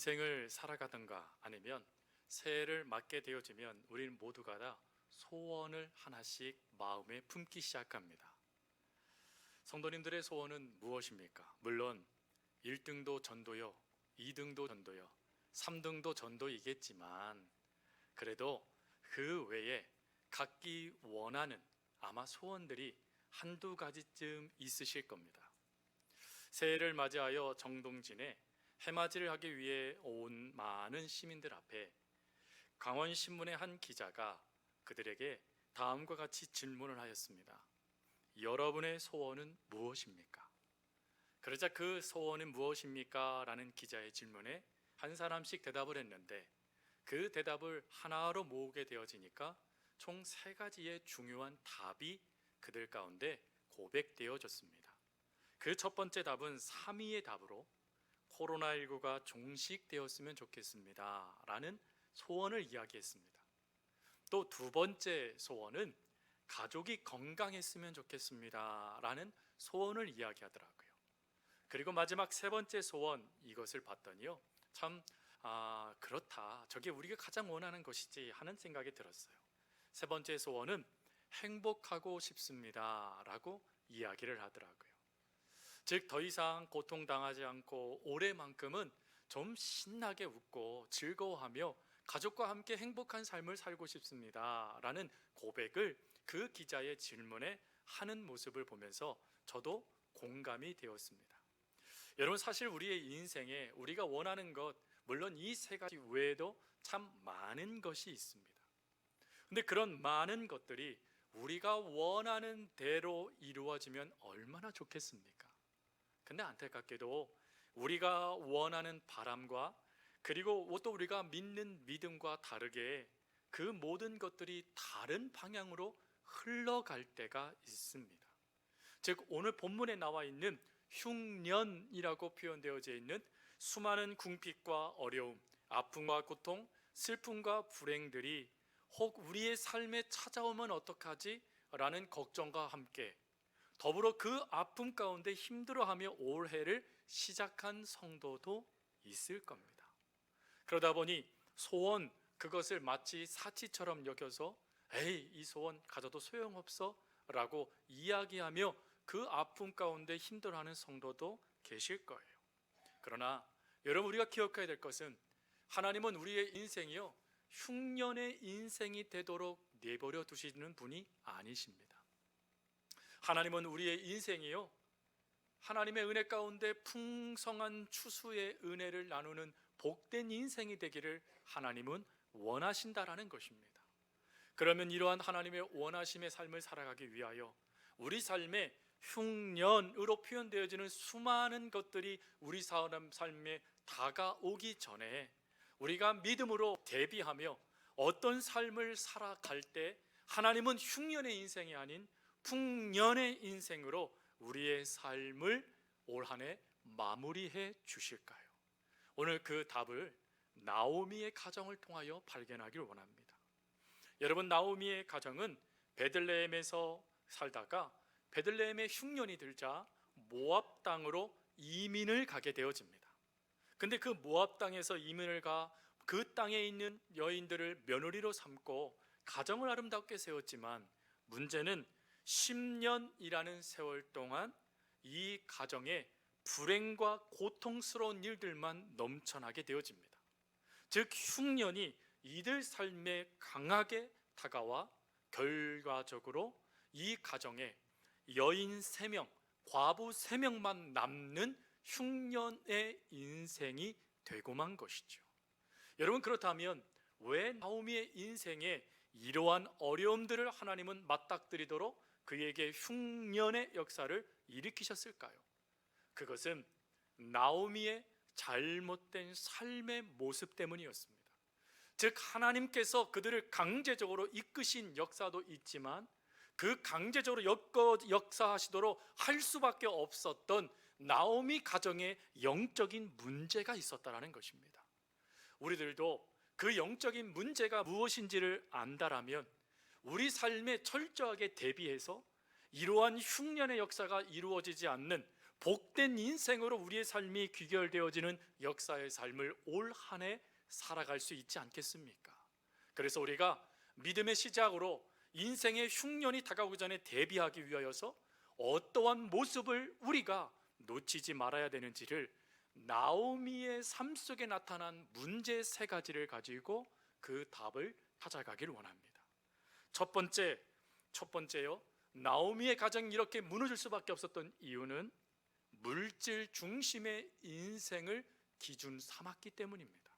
인생을 살아가든가 아니면 새해를 맞게 되어지면 우리는 모두가 다 소원을 하나씩 마음에 품기 시작합니다. 성도님들의 소원은 무엇입니까? 물론 1등도 전도요, 2등도 전도요, 3등도 전도이겠지만 그래도 그 외에 갖기 원하는 아마 소원들이 한두 가지쯤 있으실 겁니다. 새해를 맞이하여 정동진에 해맞이를 하기 위해 온 많은 시민들 앞에 강원신문의 한 기자가 그들에게 다음과 같이 질문을 하였습니다. 여러분의 소원은 무엇입니까? 그러자 그 소원은 무엇입니까? 라는 기자의 질문에 한 사람씩 대답을 했는데 그 대답을 하나로 모으게 되어지니까 총 3가지의 중요한 답이 그들 가운데 고백되어졌습니다. 그 첫 번째 답은 3위의 답으로 코로나19가 종식되었으면 좋겠습니다 라는 소원을 이야기했습니다. 또 두 번째 소원은 가족이 건강했으면 좋겠습니다 라는 소원을 이야기하더라고요. 그리고 마지막 3번째 소원, 이것을 봤더니요, 참 그렇다, 저게 우리가 가장 원하는 것이지 하는 생각이 들었어요. 3번째 소원은 행복하고 싶습니다 라고 이야기를 하더라고요. 즉 더 이상 고통당하지 않고 올해만큼은 좀 신나게 웃고 즐거워하며 가족과 함께 행복한 삶을 살고 싶습니다 라는 고백을 그 기자의 질문에 하는 모습을 보면서 저도 공감이 되었습니다. 여러분, 사실 우리의 인생에 우리가 원하는 것, 물론 이 3가지 외에도 참 많은 것이 있습니다. 근데 그런 많은 것들이 우리가 원하는 대로 이루어지면 얼마나 좋겠습니까? 근데 안타깝게도 우리가 원하는 바람과 그리고 또 우리가 믿는 믿음과 다르게 그 모든 것들이 다른 방향으로 흘러갈 때가 있습니다. 즉 오늘 본문에 나와 있는 흉년이라고 표현되어져 있는 수많은 궁핍과 어려움, 아픔과 고통, 슬픔과 불행들이 혹 우리의 삶에 찾아오면 어떡하지? 라는 걱정과 함께 더불어 그 아픔 가운데 힘들어하며 올해를 시작한 성도도 있을 겁니다. 그러다 보니 소원, 그것을 마치 사치처럼 여겨서 에이, 이 소원 가져도 소용없어 라고 이야기하며 그 아픔 가운데 힘들어하는 성도도 계실 거예요. 그러나 여러분, 우리가 기억해야 될 것은 하나님은 우리의 인생이요, 흉년의 인생이 되도록 내버려 두시는 분이 아니십니다. 하나님은 우리의 인생이요, 하나님의 은혜 가운데 풍성한 추수의 은혜를 나누는 복된 인생이 되기를 하나님은 원하신다라는 것입니다. 그러면 이러한 하나님의 원하심의 삶을 살아가기 위하여 우리 삶에 흉년으로 표현되어지는 수많은 것들이 우리 사람 삶에 다가오기 전에 우리가 믿음으로 대비하며 어떤 삶을 살아갈 때 하나님은 흉년의 인생이 아닌 풍년의 인생으로 우리의 삶을 올 한 해 마무리해 주실까요? 오늘 그 답을 나오미의 가정을 통하여 발견하길 원합니다. 여러분, 나오미의 가정은 베들레헴에서 살다가 베들레헴의 흉년이 들자 모압 땅으로 이민을 가게 되어집니다. 근데 그 모압 땅에서 이민을 가 그 땅에 있는 여인들을 며느리로 삼고 가정을 아름답게 세웠지만 문제는 10년이라는 세월 동안 이 가정에 불행과 고통스러운 일들만 넘쳐나게 되어집니다. 즉 흉년이 이들 삶에 강하게 다가와 결과적으로 이 가정에 여인 3명, 과부 3명만 남는 흉년의 인생이 되고만 것이죠. 여러분, 그렇다면 왜 나오미의 인생에 이러한 어려움들을 하나님은 맞닥뜨리도록 그에게 흉년의 역사를 일으키셨을까요? 그것은 나오미의 잘못된 삶의 모습 때문이었습니다. 즉 하나님께서 그들을 강제적으로 이끄신 역사도 있지만 그 강제적으로 역사하시도록 할 수밖에 없었던 나오미 가정에 영적인 문제가 있었다는 것입니다. 우리들도 그 영적인 문제가 무엇인지를 안다라면 우리 삶에 철저하게 대비해서 이러한 흉년의 역사가 이루어지지 않는 복된 인생으로 우리의 삶이 귀결되어지는 역사의 삶을 올 한 해 살아갈 수 있지 않겠습니까? 그래서 우리가 믿음의 시작으로 인생의 흉년이 다가오기 전에 대비하기 위하여서 어떠한 모습을 우리가 놓치지 말아야 되는지를 나오미의 삶 속에 나타난 문제 세 가지를 가지고 그 답을 찾아가기를 원합니다. 첫 번째요. 나오미의 가정이 이렇게 무너질 수밖에 없었던 이유는 물질 중심의 인생을 기준 삼았기 때문입니다.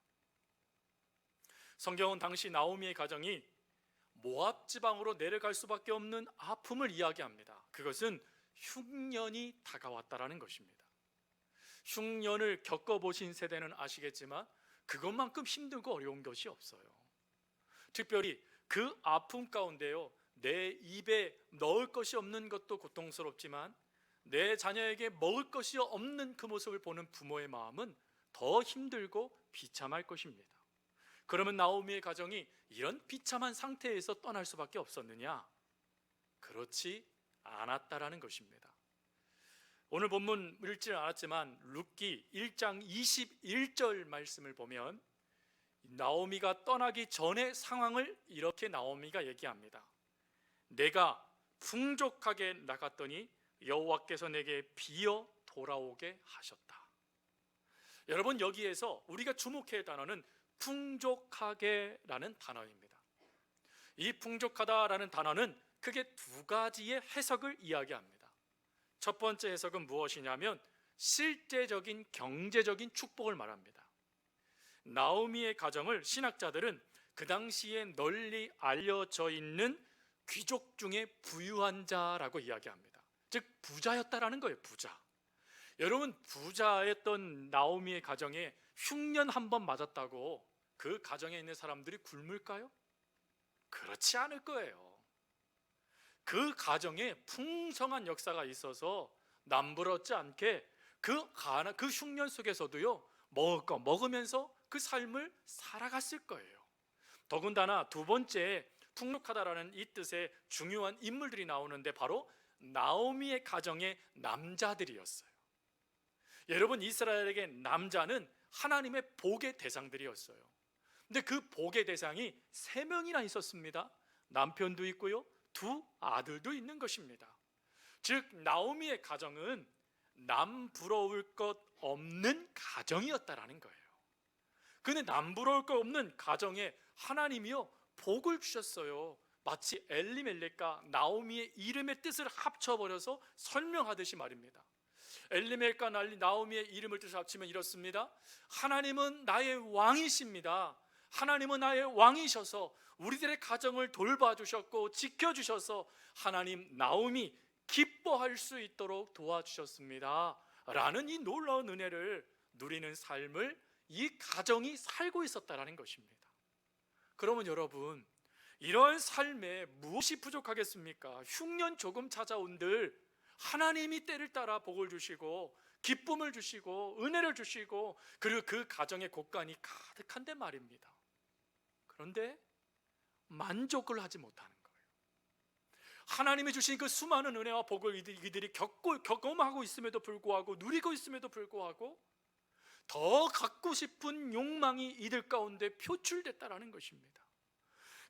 성경은 당시 나오미의 가정이 모압 지방으로 내려갈 수밖에 없는 아픔을 이야기합니다. 그것은 흉년이 다가왔다라는 것입니다. 흉년을 겪어보신 세대는 아시겠지만 그것만큼 힘들고 어려운 것이 없어요. 특별히 그 아픔 가운데요, 내 입에 넣을 것이 없는 것도 고통스럽지만 내 자녀에게 먹을 것이 없는 그 모습을 보는 부모의 마음은 더 힘들고 비참할 것입니다. 그러면 나오미의 가정이 이런 비참한 상태에서 떠날 수밖에 없었느냐? 그렇지 않았다라는 것입니다. 오늘 본문 읽지는 않았지만 룻기 1장 21절 말씀을 보면 나오미가 떠나기 전의 상황을 이렇게 나오미가 얘기합니다. 내가 풍족하게 나갔더니 여호와께서 내게 비어 돌아오게 하셨다. 여러분, 여기에서 우리가 주목해야 할 단어는 풍족하게라는 단어입니다. 이 풍족하다라는 단어는 크게 두 가지의 해석을 이야기합니다. 첫 번째 해석은 무엇이냐면 실제적인 경제적인 축복을 말합니다. 나오미의 가정을 신학자들은 그 당시에 널리 알려져 있는 귀족 중에 부유한 자라고 이야기합니다. 즉 부자였다라는 거예요. 부자. 여러분, 부자였던 나오미의 가정에 흉년 한 번 맞았다고 그 가정에 있는 사람들이 굶을까요? 그렇지 않을 거예요. 그 가정에 풍성한 역사가 있어서 남부럽지 않게 그 흉년 속에서도요, 먹을 거 먹으면서 그 삶을 살아갔을 거예요. 더군다나 두 번째 풍족하다라는 이 뜻의 중요한 인물들이 나오는데 바로 나오미의 가정의 남자들이었어요. 여러분, 이스라엘에게 남자는 하나님의 복의 대상들이었어요. 근데 그 복의 대상이 3명이나 있었습니다. 남편도 있고요, 2 아들도 있는 것입니다. 즉 나오미의 가정은 남 부러울 것 없는 가정이었다라는 거예요. 근데 남 부러울 것 없는 가정에 하나님이요 복을 주셨어요. 마치 엘리멜렉과 나오미의 이름의 뜻을 합쳐버려서 설명하듯이 말입니다. 엘리멜렉과 나오미의 이름을 뜻을 합치면 이렇습니다. 하나님은 나의 왕이십니다. 하나님은 나의 왕이셔서 우리들의 가정을 돌봐주셨고 지켜주셔서 하나님 나오미 기뻐할 수 있도록 도와주셨습니다 라는 이 놀라운 은혜를 누리는 삶을 이 가정이 살고 있었다는 것입니다. 그러면 여러분, 이런 삶에 무엇이 부족하겠습니까? 흉년 조금 찾아온들 하나님이 때를 따라 복을 주시고 기쁨을 주시고 은혜를 주시고 그리고 그 가정의 곳간이 가득한데 말입니다. 그런데 만족을 하지 못하는 거예요. 하나님이 주신 그 수많은 은혜와 복을 이들이 경험하고 있음에도 불구하고 누리고 있음에도 불구하고 더 갖고 싶은 욕망이 이들 가운데 표출됐다라는 것입니다.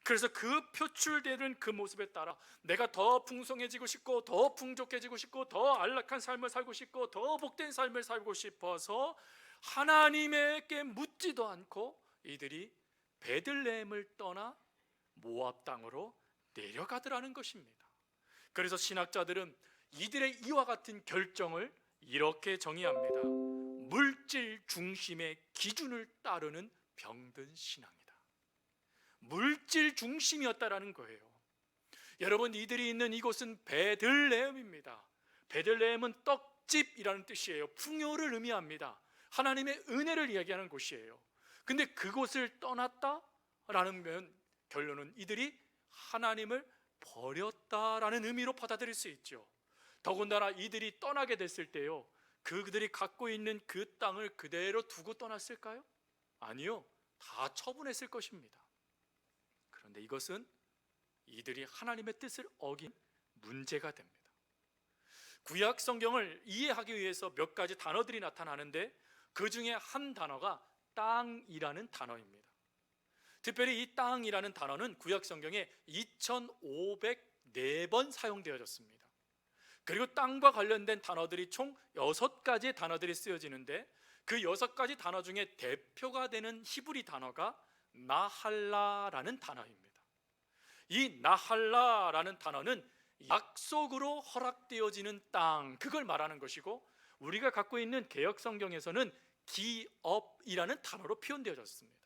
그래서 그 표출되는 그 모습에 따라 내가 더 풍성해지고 싶고 더 풍족해지고 싶고 더 안락한 삶을 살고 싶고 더 복된 삶을 살고 싶어서 하나님에게 묻지도 않고 이들이 베들레헴을 떠나 모압 땅으로 내려가더라는 것입니다. 그래서 신학자들은 이들의 이와 같은 결정을 이렇게 정의합니다. 물질 중심의 기준을 따르는 병든 신앙이다. 물질 중심이었다라는 거예요. 여러분, 이들이 있는 이곳은 베들레헴입니다. 베들레헴은 떡집이라는 뜻이에요. 풍요를 의미합니다. 하나님의 은혜를 이야기하는 곳이에요. 근데 그곳을 떠났다라는 결론은 이들이 하나님을 버렸다라는 의미로 받아들일 수 있죠. 더군다나 이들이 떠나게 됐을 때요, 그들이 갖고 있는 그 땅을 그대로 두고 떠났을까요? 아니요, 다 처분했을 것입니다. 그런데 이것은 이들이 하나님의 뜻을 어긴 문제가 됩니다. 구약 성경을 이해하기 위해서 몇 가지 단어들이 나타나는데 그 중에 한 단어가 땅이라는 단어입니다. 특별히 이 땅이라는 단어는 구약 성경에 2504번 사용되어졌습니다. 그리고 땅과 관련된 단어들이 총 6가지의 단어들이 쓰여지는데 그 6가지 단어 중에 대표가 되는 히브리 단어가 나할라라는 단어입니다. 이 나할라라는 단어는 약속으로 허락되어지는 땅, 그걸 말하는 것이고, 우리가 갖고 있는 개역 성경에서는 기업이라는 단어로 표현되어졌습니다.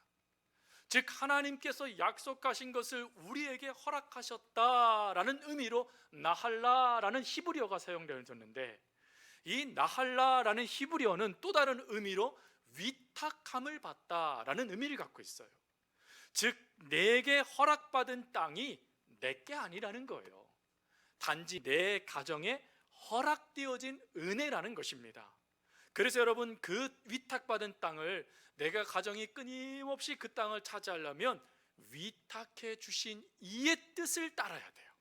즉 하나님께서 약속하신 것을 우리에게 허락하셨다라는 의미로 나할라라는 히브리어가 사용되어졌는데, 이 나할라라는 히브리어는 또 다른 의미로 위탁함을 받다라는 의미를 갖고 있어요. 즉 내게 허락받은 땅이 내게 아니라는 거예요. 단지 내 가정에 허락되어진 은혜라는 것입니다. 그래서 여러분, 그 위탁받은 땅을, 내가 가정이 끊임없이 그 땅을 차지하려면 위탁해 주신 이의 뜻을 따라야 돼요.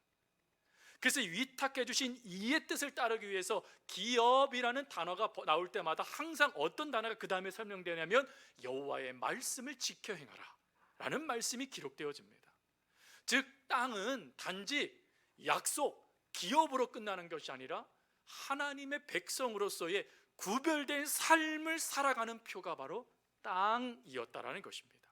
그래서 위탁해 주신 이의 뜻을 따르기 위해서 기업이라는 단어가 나올 때마다 항상 어떤 단어가 그 다음에 설명되냐면 여호와의 말씀을 지켜 행하라 라는 말씀이 기록되어집니다. 즉 땅은 단지 약속, 기업으로 끝나는 것이 아니라 하나님의 백성으로서의 구별된 삶을 살아가는 표가 바로 땅이었다라는 것입니다.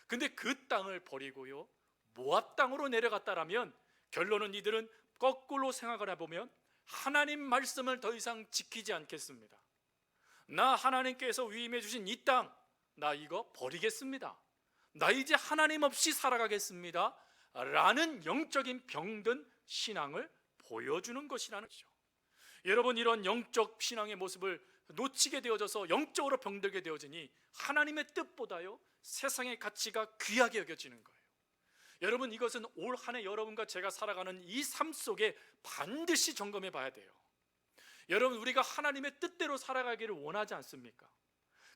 근데 그 땅을 버리고요 모압 땅으로 내려갔다라면 결론은 이들은 거꾸로 생각을 해보면 하나님 말씀을 더 이상 지키지 않겠습니다. 나 하나님께서 위임해 주신 이 땅, 나 이거 버리겠습니다. 나 이제 하나님 없이 살아가겠습니다 라는 영적인 병든 신앙을 보여주는 것이라는 거죠. 여러분, 이런 영적 신앙의 모습을 놓치게 되어져서 영적으로 병들게 되어지니 하나님의 뜻보다요 세상의 가치가 귀하게 여겨지는 거예요. 여러분, 이것은 올 한 해 여러분과 제가 살아가는 이 삶 속에 반드시 점검해 봐야 돼요. 여러분, 우리가 하나님의 뜻대로 살아가기를 원하지 않습니까?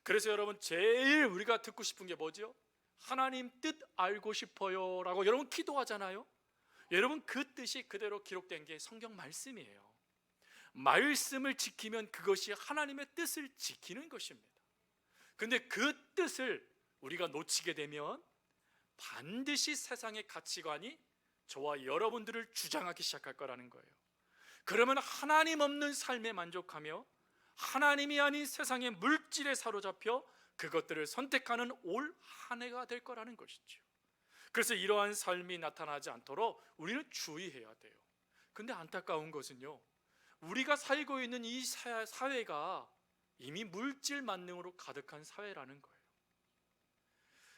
그래서 여러분, 제일 우리가 듣고 싶은 게 뭐죠? 하나님 뜻 알고 싶어요 라고 여러분 기도하잖아요. 여러분, 그 뜻이 그대로 기록된 게 성경 말씀이에요. 말씀을 지키면 그것이 하나님의 뜻을 지키는 것입니다. 근데 그 뜻을 우리가 놓치게 되면 반드시 세상의 가치관이 저와 여러분들을 주장하기 시작할 거라는 거예요. 그러면 하나님 없는 삶에 만족하며 하나님이 아닌 세상의 물질에 사로잡혀 그것들을 선택하는 올 한 해가 될 거라는 것이죠. 그래서 이러한 삶이 나타나지 않도록 우리는 주의해야 돼요. 근데 안타까운 것은요, 우리가 살고 있는 이 사회가 이미 물질 만능으로 가득한 사회라는 거예요.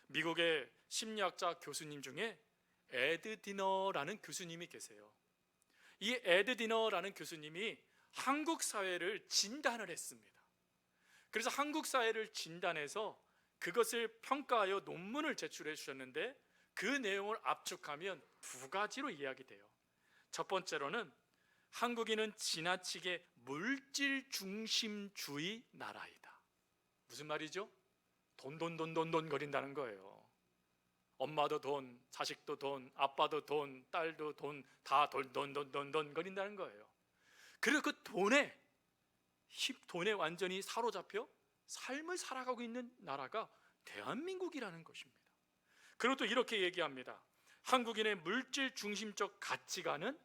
미국의 심리학자 교수님 중에 에드 디너라는 교수님이 계세요. 이 에드 디너라는 교수님이 한국 사회를 진단을 했습니다. 그래서 한국 사회를 진단해서 그것을 평가하여 논문을 제출해 주셨는데 그 내용을 압축하면 2가지로 이야기 돼요. 첫 번째로는 한국인은 지나치게 물질 중심주의 나라이다. 무슨 말이죠? 돈 거린다는 거예요. 엄마도 돈, 자식도 돈, 아빠도 돈, 딸도 돈, 다 돈 거린다는 거예요. 그리고 그 돈에 완전히 사로잡혀 삶을 살아가고 있는 나라가 대한민국이라는 것입니다. 그리고 또 이렇게 얘기합니다. 한국인의 물질 중심적 가치관은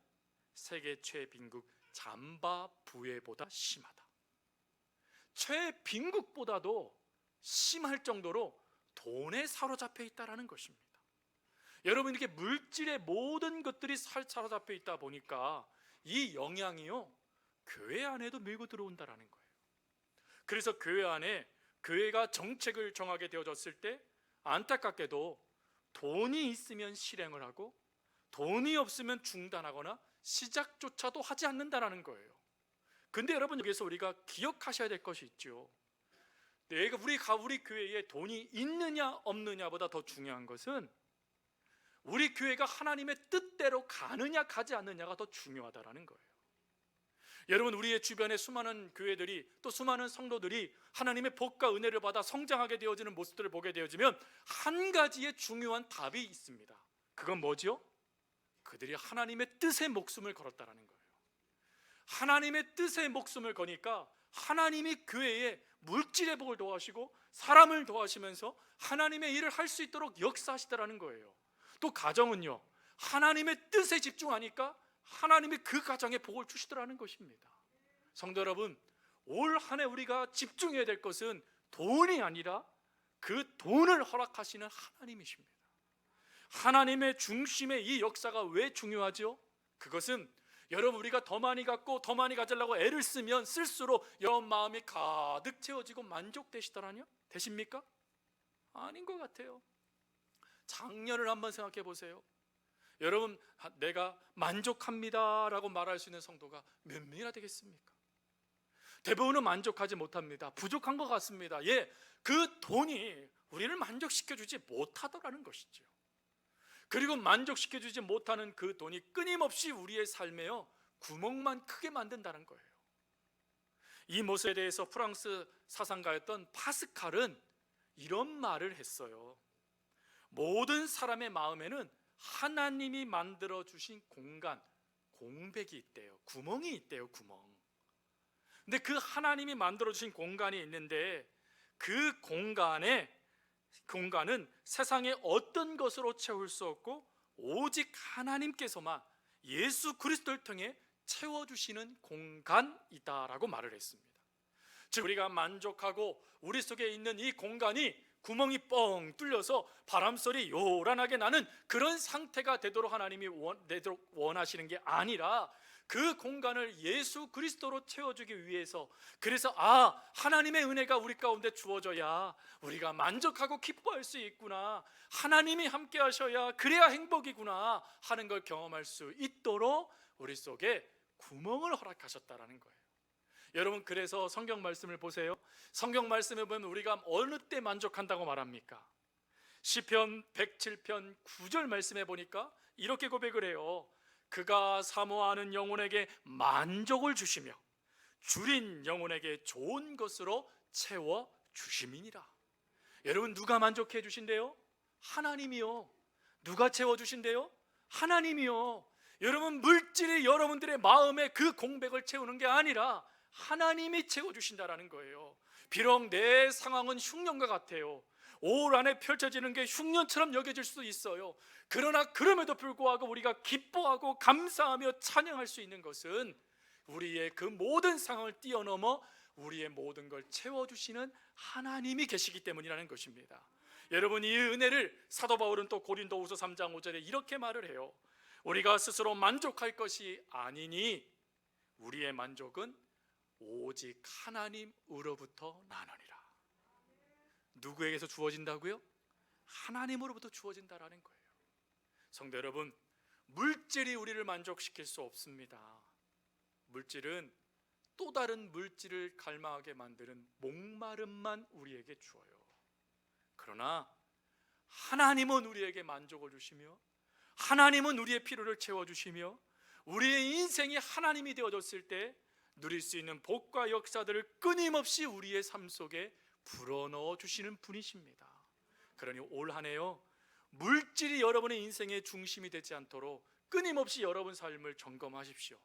세계 최빈국 잠바부에보다 심하다. 최빈국보다도 심할 정도로 돈에 사로잡혀 있다는 것입니다. 여러분, 이렇게 물질의 모든 것들이 사로잡혀 있다 보니까 이 영향이요 교회 안에도 밀고 들어온다는 거예요. 그래서 교회 안에 교회가 정책을 정하게 되어졌을 때 안타깝게도 돈이 있으면 실행을 하고 돈이 없으면 중단하거나 시작조차도 하지 않는다는 거예요. 근데 여러분, 여기서 우리가 기억하셔야 될 것이 있죠. 우리 교회에 돈이 있느냐 없느냐보다 더 중요한 것은 우리 교회가 하나님의 뜻대로 가느냐 가지 않느냐가 더 중요하다는 거예요. 여러분, 우리의 주변에 수많은 교회들이, 또 수많은 성도들이 하나님의 복과 은혜를 받아 성장하게 되어지는 모습들을 보게 되어지면 한 가지의 중요한 답이 있습니다. 그건 뭐죠? 그들이 하나님의 뜻에 목숨을 걸었다는 거예요. 하나님의 뜻에 목숨을 거니까 하나님이 교회에 물질의 복을 도와주시고 사람을 도와주시면서 하나님의 일을 할 수 있도록 역사하시더라는 거예요. 또 가정은요, 하나님의 뜻에 집중하니까 하나님이 그 가정에 복을 주시더라는 것입니다. 성도 여러분, 올 한 해 우리가 집중해야 될 것은 돈이 아니라 그 돈을 허락하시는 하나님이십니다. 하나님의 중심의 이 역사가 왜 중요하죠? 그것은 여러분, 우리가 더 많이 갖고 더 많이 가지려고 애를 쓰면 쓸수록 여러분 마음이 가득 채워지고 만족되시더라뇨? 되십니까? 아닌 것 같아요. 작년을 한번 생각해 보세요. 여러분, 내가 만족합니다 라고 말할 수 있는 성도가 몇 명이나 되겠습니까? 대부분은 만족하지 못합니다. 부족한 것 같습니다. 예, 그 돈이 우리를 만족시켜주지 못하더라는 것이죠. 그리고 만족시켜주지 못하는 그 돈이 끊임없이 우리의 삶에요 구멍만 크게 만든다는 거예요. 이 모습에 대해서 프랑스 사상가였던 파스칼은 이런 말을 했어요. 모든 사람의 마음에는 하나님이 만들어 주신 공간, 공백이 있대요. 구멍이 있대요, 구멍. 근데 그 하나님이 만들어 주신 공간이 있는데 그 공간은 세상의 어떤 것으로 채울 수 없고 오직 하나님께서만 예수 그리스도를 통해 채워주시는 공간이다라고 말을 했습니다. 즉 우리가 만족하고 우리 속에 있는 이 공간이 구멍이 뻥 뚫려서 바람소리 요란하게 나는 그런 상태가 되도록 하나님이 원하시는 게 아니라 그 공간을 예수 그리스도로 채워주기 위해서, 그래서 하나님의 은혜가 우리 가운데 주어져야 우리가 만족하고 기뻐할 수 있구나, 하나님이 함께 하셔야 그래야 행복이구나 하는 걸 경험할 수 있도록 우리 속에 구멍을 허락하셨다라는 거예요. 여러분, 그래서 성경 말씀을 보세요. 성경 말씀에 보면 우리가 어느 때 만족한다고 말합니까? 시편 107편 9절 말씀에 보니까 이렇게 고백을 해요. 그가 사모하는 영혼에게 만족을 주시며 줄인 영혼에게 좋은 것으로 채워 주심이니라. 여러분, 누가 만족해 주신대요? 하나님이요. 누가 채워 주신대요? 하나님이요. 여러분, 물질이 여러분들의 마음에 그 공백을 채우는 게 아니라 하나님이 채워주신다라는 거예요. 비록 내 상황은 흉년과 같아요. 올 한해 펼쳐지는 게 흉년처럼 여겨질 수도 있어요. 그러나 그럼에도 불구하고 우리가 기뻐하고 감사하며 찬양할 수 있는 것은 우리의 그 모든 상황을 뛰어넘어 우리의 모든 걸 채워주시는 하나님이 계시기 때문이라는 것입니다. 여러분, 이 은혜를 사도 바울은 또 고린도후서 3장 5절에 이렇게 말을 해요. 우리가 스스로 만족할 것이 아니니 우리의 만족은 오직 하나님으로부터 나느니라. 누구에게서 주어진다고요? 하나님으로부터 주어진다라는 거예요. 성도 여러분, 물질이 우리를 만족시킬 수 없습니다. 물질은 또 다른 물질을 갈망하게 만드는 목마름만 우리에게 주어요. 그러나 하나님은 우리에게 만족을 주시며 하나님은 우리의 필요를 채워주시며 우리의 인생이 하나님이 되어졌을 때 누릴 수 있는 복과 역사들을 끊임없이 우리의 삶 속에 불어넣어 주시는 분이십니다. 그러니 올 한 해요, 물질이 여러분의 인생의 중심이 되지 않도록 끊임없이 여러분 삶을 점검하십시오.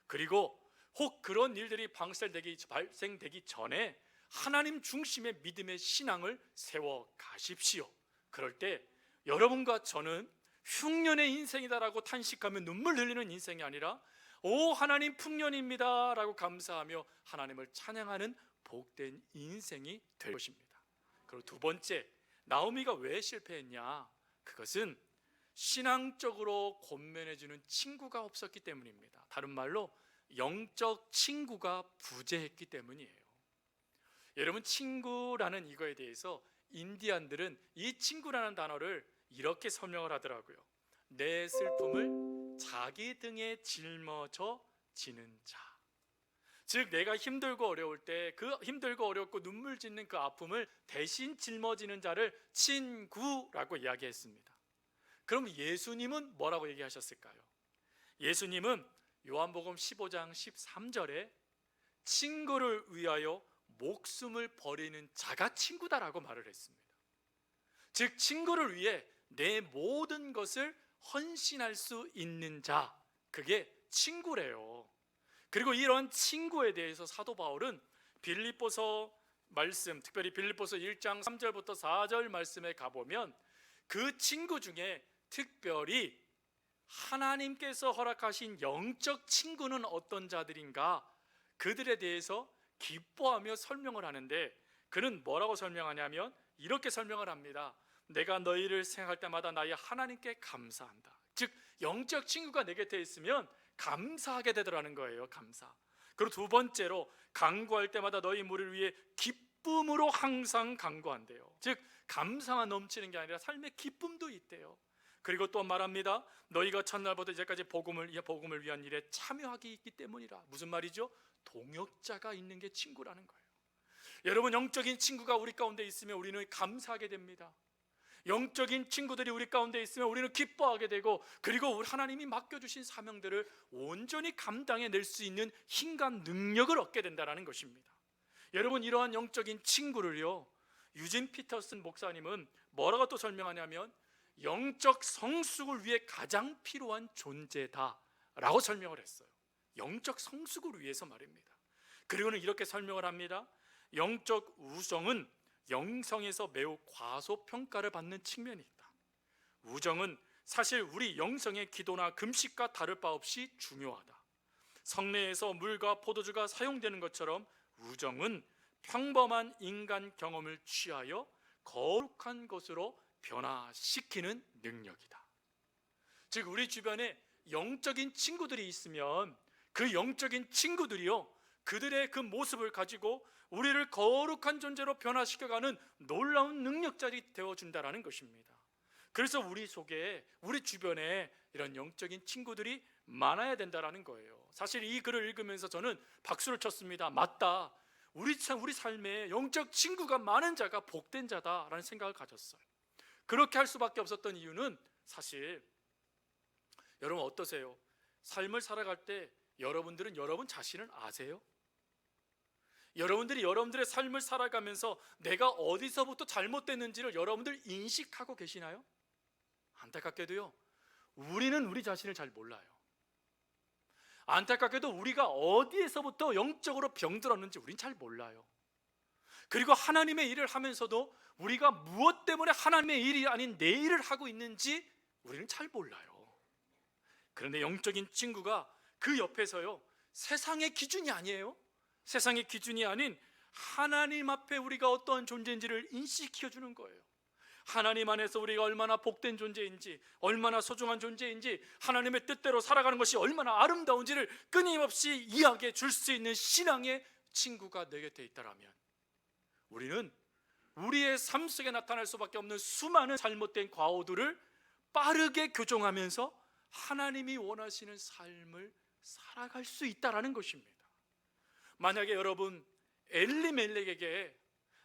그리고 혹 그런 일들이 발생되기 전에 하나님 중심의 믿음의 신앙을 세워 가십시오. 그럴 때 여러분과 저는 흉년의 인생이다라고 탄식하며 눈물 흘리는 인생이 아니라 오 하나님 풍년입니다 라고 감사하며 하나님을 찬양하는 복된 인생이 될 것입니다. 그리고 두 번째, 나오미가 왜 실패했냐? 그것은 신앙적으로 권면해주는 친구가 없었기 때문입니다. 다른 말로 영적 친구가 부재했기 때문이에요. 여러분, 친구라는 이거에 대해서 인디안들은 이 친구라는 단어를 이렇게 설명을 하더라고요. 내 슬픔을 자기 등에 짊어져 지는 자. 즉 내가 힘들고 어려울 때 그 힘들고 어렵고 눈물 짓는 그 아픔을 대신 짊어지는 자를 친구라고 이야기했습니다. 그럼 예수님은 뭐라고 얘기하셨을까요? 예수님은 요한복음 15장 13절에 친구를 위하여 목숨을 버리는 자가 친구다라고 말을 했습니다. 즉 친구를 위해 내 모든 것을 헌신할 수 있는 자, 그게 친구래요. 그리고 이런 친구에 대해서 사도 바울은 빌립보서 말씀, 특별히 빌립보서 1장 3절부터 4절 말씀에 가보면 그 친구 중에 특별히 하나님께서 허락하신 영적 친구는 어떤 자들인가, 그들에 대해서 기뻐하며 설명을 하는데, 그는 뭐라고 설명하냐면 이렇게 설명을 합니다. 내가 너희를 생각할 때마다 나의 하나님께 감사한다. 즉 영적 친구가 내 곁에 있으면 감사하게 되더라는 거예요. 감사. 그리고 두 번째로 간구할 때마다 너희 무리를 위해 기쁨으로 항상 간구한대요. 즉 감사만 넘치는 게 아니라 삶의 기쁨도 있대요. 그리고 또 말합니다. 너희가 첫날부터 이제까지 복음을 위한 일에 참여하기 있기 때문이라. 무슨 말이죠? 동역자가 있는 게 친구라는 거예요. 여러분, 영적인 친구가 우리 가운데 있으면 우리는 감사하게 됩니다. 영적인 친구들이 우리 가운데 있으면 우리는 기뻐하게 되고, 그리고 하나님이 맡겨주신 사명들을 온전히 감당해낼 수 있는 힘과 능력을 얻게 된다는 것입니다. 여러분, 이러한 영적인 친구를요, 유진 피터슨 목사님은 뭐라고 또 설명하냐면 영적 성숙을 위해 가장 필요한 존재다라고 설명을 했어요. 영적 성숙을 위해서 말입니다. 그리고는 이렇게 설명을 합니다. 영적 우정은 영성에서 매우 과소평가를 받는 측면이 있다. 우정은 사실 우리 영성의 기도나 금식과 다를 바 없이 중요하다. 성례에서 물과 포도주가 사용되는 것처럼 우정은 평범한 인간 경험을 취하여 거룩한 것으로 변화시키는 능력이다. 즉 우리 주변에 영적인 친구들이 있으면 그 영적인 친구들이요, 그들의 그 모습을 가지고 우리를 거룩한 존재로 변화시켜가는 놀라운 능력자들이 되어준다는 것입니다. 그래서 우리 속에, 우리 주변에 이런 영적인 친구들이 많아야 된다는 거예요. 사실 이 글을 읽으면서 저는 박수를 쳤습니다. 맞다, 우리 삶에 영적 친구가 많은 자가 복된 자다라는 생각을 가졌어요. 그렇게 할 수밖에 없었던 이유는, 사실 여러분 어떠세요? 삶을 살아갈 때 여러분들은 여러분 자신을 아세요? 여러분들이 여러분들의 삶을 살아가면서 내가 어디서부터 잘못됐는지를 여러분들 인식하고 계시나요? 안타깝게도요, 우리는 우리 자신을 잘 몰라요. 안타깝게도 우리가 어디에서부터 영적으로 병들었는지 우린 잘 몰라요. 그리고 하나님의 일을 하면서도 우리가 무엇 때문에 하나님의 일이 아닌 내 일을 하고 있는지 우리는 잘 몰라요. 그런데 영적인 친구가 그 옆에서요, 세상의 기준이 아니에요. 세상의 기준이 아닌 하나님 앞에 우리가 어떠한 존재인지를 인식시켜 주는 거예요. 하나님 안에서 우리가 얼마나 복된 존재인지, 얼마나 소중한 존재인지, 하나님의 뜻대로 살아가는 것이 얼마나 아름다운지를 끊임없이 이야기해 줄 수 있는 신앙의 친구가 내 곁에 있다라면, 우리는 우리의 삶 속에 나타날 수밖에 없는 수많은 잘못된 과오들을 빠르게 교정하면서 하나님이 원하시는 삶을 살아갈 수 있다는 것입니다. 만약에 여러분 엘리멜렉에게,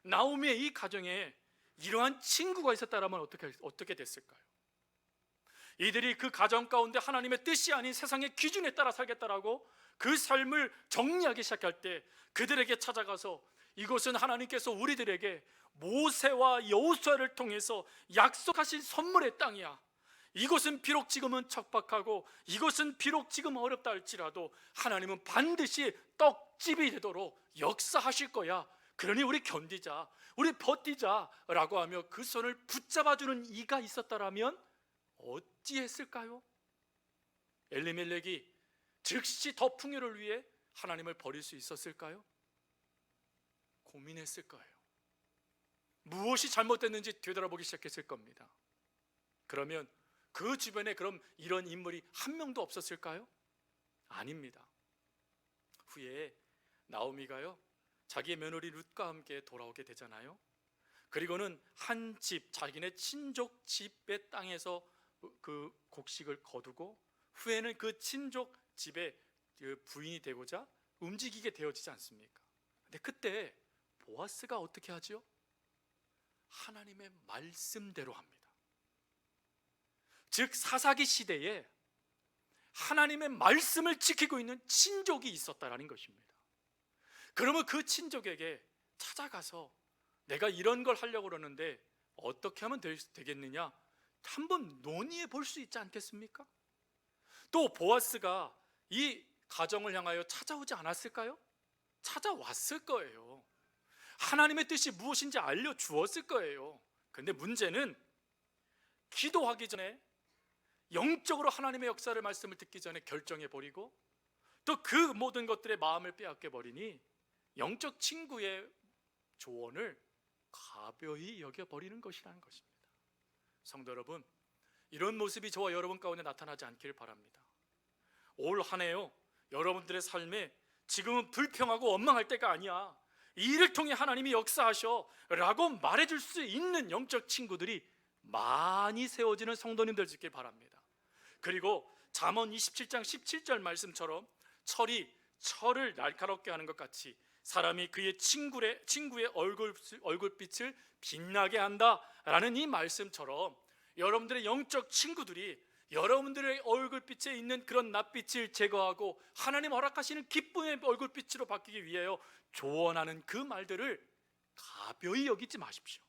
나오미의 이 가정에 이러한 친구가 있었다면 어떻게 됐을까요? 이들이 그 가정 가운데 하나님의 뜻이 아닌 세상의 기준에 따라 살겠다라고 그 삶을 정리하기 시작할 때, 그들에게 찾아가서 이것은 하나님께서 우리들에게 모세와 여호수아를 통해서 약속하신 선물의 땅이야. 이것은 비록 지금은 척박하고 이것은 비록 지금 어렵다 할지라도 하나님은 반드시 떡집이 되도록 역사하실 거야. 그러니 우리 견디자, 우리 버티자라고 하며 그 손을 붙잡아주는 이가 있었다라면 어찌했을까요? 엘리멜렉이 즉시 더 풍요를 위해 하나님을 버릴 수 있었을까요? 고민했을 거예요. 무엇이 잘못됐는지 되돌아보기 시작했을 겁니다. 그러면 그 주변에 그럼 이런 인물이 한 명도 없었을까요? 아닙니다. 후에 나오미가요, 자기의 며느리 룻과 함께 돌아오게 되잖아요. 그리고는 한 집, 자기네 친족 집의 땅에서 그 곡식을 거두고, 후에는 그 친족 집의 그 부인이 되고자 움직이게 되어지지 않습니까? 근데 그때 보아스가 어떻게 하죠? 하나님의 말씀대로 합니다. 즉 사사기 시대에 하나님의 말씀을 지키고 있는 친족이 있었다라는 것입니다. 그러면 그 친족에게 찾아가서 내가 이런 걸 하려고 그러는데 어떻게 하면 되겠느냐, 한번 논의해 볼 수 있지 않겠습니까? 또 보아스가 이 가정을 향하여 찾아오지 않았을까요? 찾아왔을 거예요. 하나님의 뜻이 무엇인지 알려주었을 거예요. 근데 문제는 기도하기 전에, 영적으로 하나님의 역사를 말씀을 듣기 전에 결정해버리고 또 그 모든 것들의 마음을 빼앗겨버리니 영적 친구의 조언을 가벼이 여겨버리는 것이라는 것입니다. 성도 여러분, 이런 모습이 저와 여러분 가운데 나타나지 않기를 바랍니다. 올 한 해요, 여러분들의 삶에 지금은 불평하고 원망할 때가 아니야, 이 일을 통해 하나님이 역사하셔 라고 말해줄 수 있는 영적 친구들이 많이 세워지는 성도님들 되길 바랍니다. 그리고 잠언 27장 17절 말씀처럼 철이 철을 날카롭게 하는 것 같이 사람이 그의 친구의 얼굴빛을 빛나게 한다라는 이 말씀처럼 여러분들의 영적 친구들이 여러분들의 얼굴빛에 있는 그런 낯빛을 제거하고 하나님 허락하시는 기쁨의 얼굴빛으로 바뀌기 위하여 조언하는 그 말들을 가벼이 여기지 마십시오.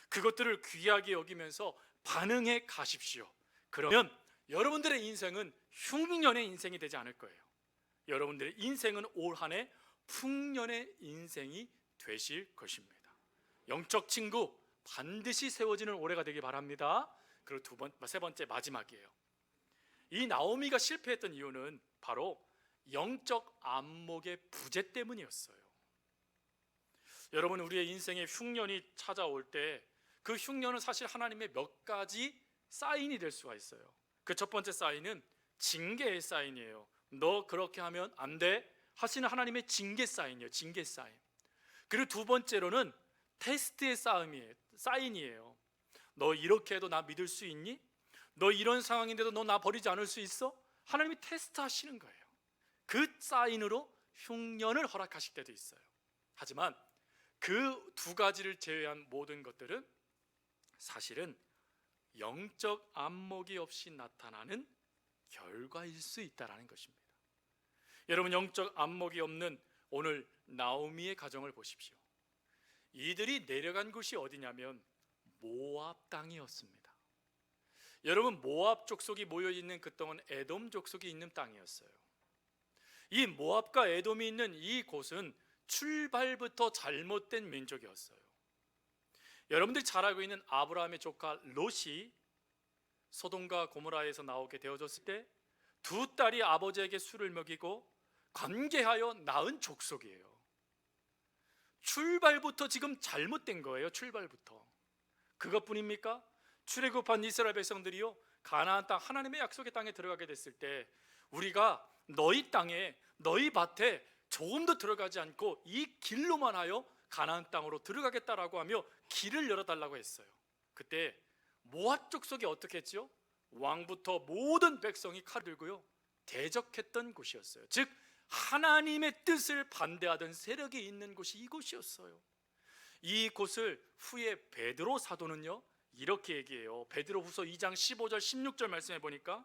그것들을 귀하게 여기면서 반응해 가십시오. 그러면 여러분들의 인생은 흉년의 인생이 되지 않을 거예요. 여러분들의 인생은 올 한 해 풍년의 인생이 되실 것입니다. 영적 친구 반드시 세워지는 올해가 되길 바랍니다. 그리고 세 번째, 마지막이에요. 이 나오미가 실패했던 이유는 바로 영적 안목의 부재 때문이었어요. 여러분, 우리의 인생에 흉년이 찾아올 때 그 흉년은 사실 하나님의 몇 가지 사인이 될 수가 있어요. 그 첫 번째 사인은 징계의 사인이에요. 너 그렇게 하면 안 돼 하시는 하나님의 징계 사인이에요. 징계 사인. 그리고 두 번째로는 테스트의 사인이에요. 너 이렇게 해도 나 믿을 수 있니? 너 이런 상황인데도 너 나 버리지 않을 수 있어? 하나님이 테스트 하시는 거예요. 그 사인으로 흉년을 허락하실 때도 있어요. 하지만 그 두 가지를 제외한 모든 것들은 사실은 영적 안목이 없이 나타나는 결과일 수 있다는 것입니다. 여러분, 영적 안목이 없는 오늘 나오미의 가정을 보십시오. 이들이 내려간 곳이 어디냐면 모압 땅이었습니다. 여러분, 모압 족속이 모여있는 그 땅은 에돔 족속이 있는 땅이었어요. 이 모압과 에돔이 있는 이 곳은 출발부터 잘못된 민족이었어요. 여러분들이 잘 알고 있는 아브라함의 조카 롯이 소돔과 고모라에서 나오게 되어졌을 때 두 딸이 아버지에게 술을 먹이고 관계하여 낳은 족속이에요. 출발부터 지금 잘못된 거예요. 출발부터. 그것뿐입니까? 출애굽한 이스라엘 백성들이요, 가나안 땅, 하나님의 약속의 땅에 들어가게 됐을 때 우리가 너희 땅에, 너희 밭에 조금도 들어가지 않고 이 길로만 하여 가나안 땅으로 들어가겠다라고 하며 길을 열어달라고 했어요. 그때 모압 족속이 어떻게 했죠? 왕부터 모든 백성이 칼을 들고요 대적했던 곳이었어요. 즉 하나님의 뜻을 반대하던 세력이 있는 곳이 이곳이었어요. 이 곳을 후에 베드로 사도는요 이렇게 얘기해요. 베드로후서 2장 15절 16절 말씀해 보니까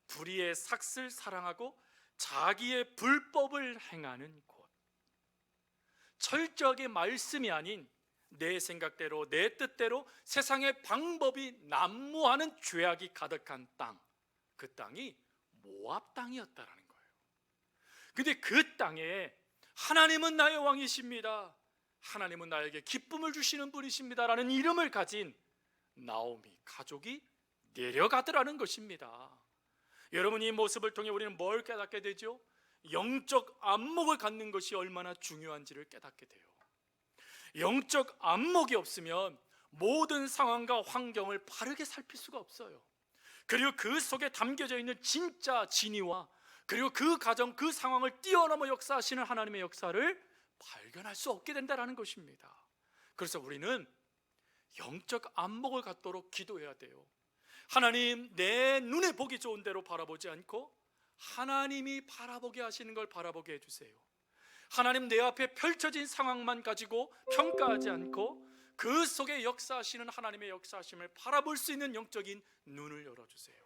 불의의 삭슬 사랑하고 자기의 불법을 행하는 곳, 철저하게 말씀이 아닌 내 생각대로 내 뜻대로 세상의 방법이 난무하는 죄악이 가득한 땅, 그 땅이 모압 땅이었다라는 거예요. 근데 그 땅에 하나님은 나의 왕이십니다, 하나님은 나에게 기쁨을 주시는 분이십니다 라는 이름을 가진 나오미 가족이 내려가더라는 것입니다. 여러분, 이 모습을 통해 우리는 뭘 깨닫게 되죠? 영적 안목을 갖는 것이 얼마나 중요한지를 깨닫게 돼요. 영적 안목이 없으면 모든 상황과 환경을 바르게 살필 수가 없어요. 그리고 그 속에 담겨져 있는 진짜 진리와 그리고 그 가정, 그 상황을 뛰어넘어 역사하시는 하나님의 역사를 발견할 수 없게 된다는 것입니다. 그래서 우리는 영적 안목을 갖도록 기도해야 돼요. 하나님, 내 눈에 보기 좋은 대로 바라보지 않고 하나님이 바라보게 하시는 걸 바라보게 해주세요. 하나님, 내 앞에 펼쳐진 상황만 가지고 평가하지 않고 그 속에 역사하시는 하나님의 역사하심을 바라볼 수 있는 영적인 눈을 열어주세요.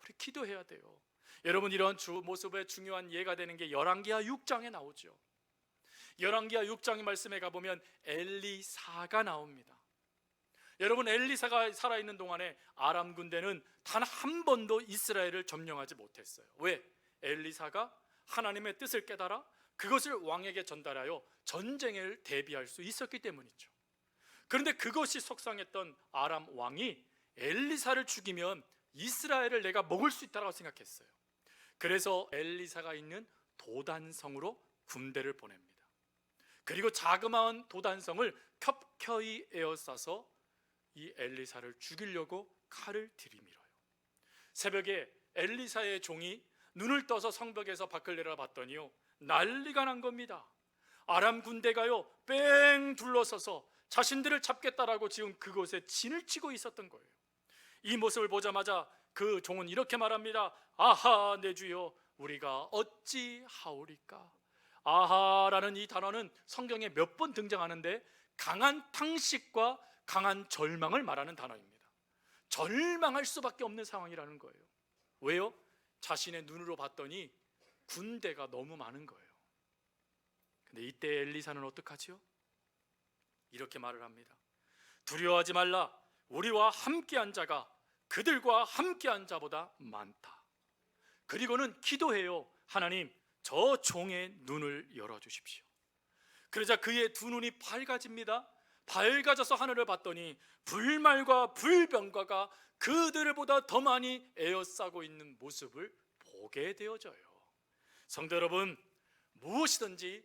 우리 기도해야 돼요. 여러분, 이런 모습의 중요한 예가 되는 게 열왕기하 6장에 나오죠. 열왕기하 6장의 말씀에 가보면 엘리사가 나옵니다. 여러분, 엘리사가 살아있는 동안에 아람 군대는 단 한 번도 이스라엘을 점령하지 못했어요. 왜? 엘리사가 하나님의 뜻을 깨달아 그것을 왕에게 전달하여 전쟁을 대비할 수 있었기 때문이죠. 그런데 그것이 속상했던 아람 왕이 엘리사를 죽이면 이스라엘을 내가 먹을 수 있다고 생각했어요. 그래서 엘리사가 있는 도단성으로 군대를 보냅니다. 그리고 자그마한 도단성을 켜켜이 에워싸서 이 엘리사를 죽이려고 칼을 들이밀어요. 새벽에 엘리사의 종이 눈을 떠서 성벽에서 밖을 내려봤더니요, 난리가 난 겁니다. 아람 군대가요 뺑 둘러서서 자신들을 잡겠다라고 지금 그곳에 진을 치고 있었던 거예요. 이 모습을 보자마자 그 종은 이렇게 말합니다. 아하, 내 주여, 우리가 어찌하오리까? 아하라는 이 단어는 성경에 몇 번 등장하는데 강한 탕식과 강한 절망을 말하는 단어입니다. 절망할 수밖에 없는 상황이라는 거예요. 왜요? 자신의 눈으로 봤더니 군대가 너무 많은 거예요. 근데 이때 엘리사는 어떡하지요? 이렇게 말을 합니다. 두려워하지 말라. 우리와 함께한 자가 그들과 함께한 자보다 많다. 그리고는 기도해요. 하나님, 저 종의 눈을 열어주십시오. 그러자 그의 두 눈이 밝아집니다. 밝아져서 하늘을 봤더니 불말과 불병과가 그들보다 더 많이 에워싸고 있는 모습을 보게 되어져요. 성도 여러분, 무엇이든지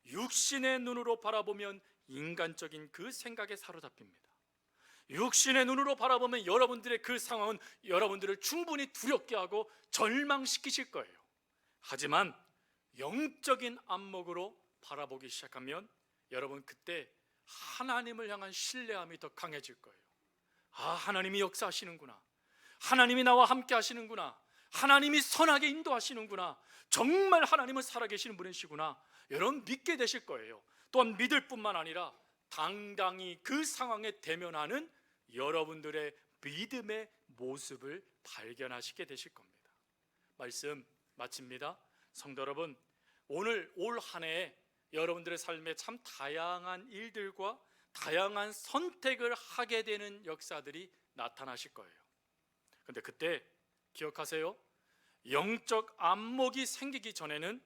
육신의 눈으로 바라보면 인간적인 그 생각에 사로잡힙니다. 육신의 눈으로 바라보면 여러분들의 그 상황은 여러분들을 충분히 두렵게 하고 절망시키실 거예요. 하지만 영적인 안목으로 바라보기 시작하면 여러분 그때 하나님을 향한 신뢰함이 더 강해질 거예요. 아, 하나님이 역사하시는구나. 하나님이 나와 함께 하시는구나. 하나님이 선하게 인도하시는구나. 정말 하나님은 살아계시는 분이시구나. 여러분 믿게 되실 거예요. 또한 믿을 뿐만 아니라 당당히 그 상황에 대면하는 여러분들의 믿음의 모습을 발견하시게 되실 겁니다. 말씀 마칩니다. 성도 여러분, 오늘 올 한 해에 여러분들의 삶에 참 다양한 일들과 다양한 선택을 하게 되는 역사들이 나타나실 거예요. 그런데 그때 기억하세요. 영적 안목이 생기기 전에는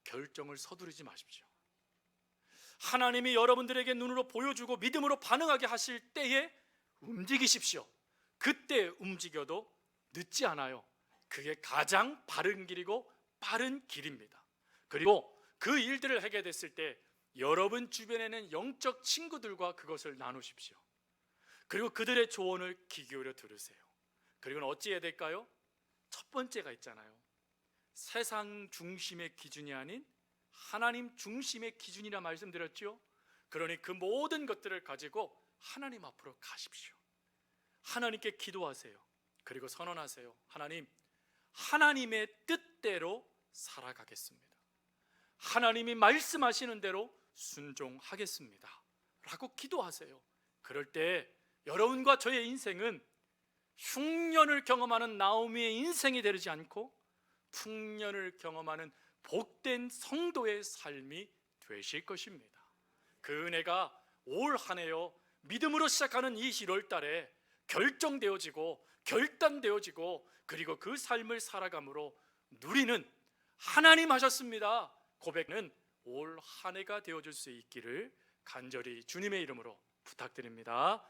결정을 서두르지 마십시오. 하나님이 여러분들에게 눈으로 보여주고 믿음으로 반응하게 하실 때에 움직이십시오. 그때 움직여도 늦지 않아요. 그게 가장 바른 길이고 빠른 길입니다. 그리고 그 일들을 하게 됐을 때 여러분 주변에는 영적 친구들과 그것을 나누십시오. 그리고 그들의 조언을 귀 기울여 들으세요. 그리고는 어찌 해야 될까요? 첫 번째가 있잖아요. 세상 중심의 기준이 아닌 하나님 중심의 기준이라 말씀드렸죠. 그러니 그 모든 것들을 가지고 하나님 앞으로 가십시오. 하나님께 기도하세요. 그리고 선언하세요. 하나님, 하나님의 뜻대로 살아가겠습니다. 하나님이 말씀하시는 대로 순종하겠습니다 라고 기도하세요. 그럴 때 여러분과 저의 인생은 흉년을 경험하는 나오미의 인생이 되지 않고 풍년을 경험하는 복된 성도의 삶이 되실 것입니다. 그 은혜가 올 한 해요 믿음으로 시작하는 이 1월 달에 결정되어지고 결단되어지고 그리고 그 삶을 살아감으로 누리는 하나님 하셨습니다 고백은 올 한 해가 되어줄 수 있기를 간절히 주님의 이름으로 부탁드립니다.